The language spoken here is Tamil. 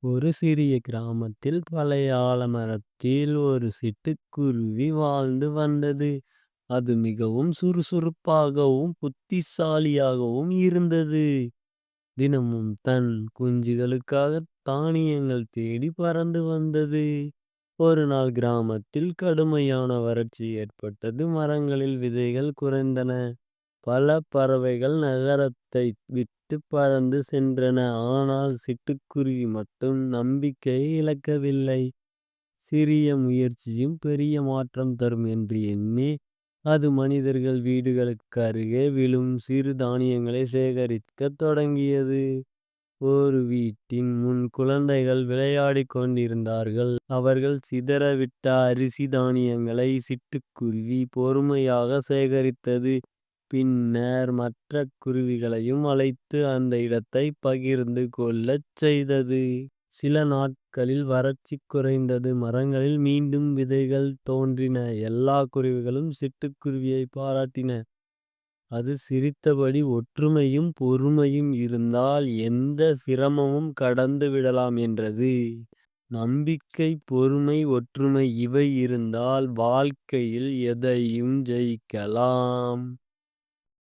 ஒரு சிறிய கிராமத்தில் பழைய ஆலமரத்தில் ஒரு சிட்டுக்குருவி வாழ்ந்து வந்தது. அது மிகவும் சுறுசுறுப்பாகவும் புத்திசாலியாகவும் இருந்தது. தினமும் தன் குஞ்சுகளுக்காக தானியங்கள் தேடி பறந்து வந்தது. ஒரு நாள் கிராமத்தில் கடுமையான வறட்சி ஏற்பட்டது. மரங்களில் விதைகள் குறைந்தன. பல பறவைகள் நகரத்தை விட்டு பறந்து சென்றன. ஆனால் சிட்டுக்குருவி மட்டும் நம்பிக்கையை இழக்கவில்லை. சிறிய முயற்சியும் பெரிய மாற்றம் தரும் என்று எண்ணி அது மனிதர்கள் வீடுகளுக்கு அருகே விழும் சிறு தானியங்களை சேகரிக்கத் தொடங்கியது. ஒரு வீட்டின் முன் குழந்தைகள் விளையாடிக் கொண்டிருந்தார்கள். அவர்கள் சிதறவிட்ட அரிசி தானியங்களை சிட்டுக்குருவி பொறுமையாக சேகரித்தது. பின்னர் மற்ற குருவிகளையும் அழைத்து அந்த இடத்தை பகிர்ந்து கொள்ளச் செய்தது. சில நாட்களில் வறட்சி குறைந்தது. மரங்களில் மீண்டும் விதைகள் தோன்றின. எல்லா குருவிகளும் சிட்டுக்குருவியை பாராட்டின. அது சிரித்தபடி, ஒற்றுமையும் பொறுமையும் இருந்தால் எந்த சிரமமும் கடந்து விடலாம் என்றது. நம்பிக்கை, பொறுமை, ஒற்றுமை இவை இருந்தால் வாழ்க்கையில் எதையும் ஜெயிக்கலாம்.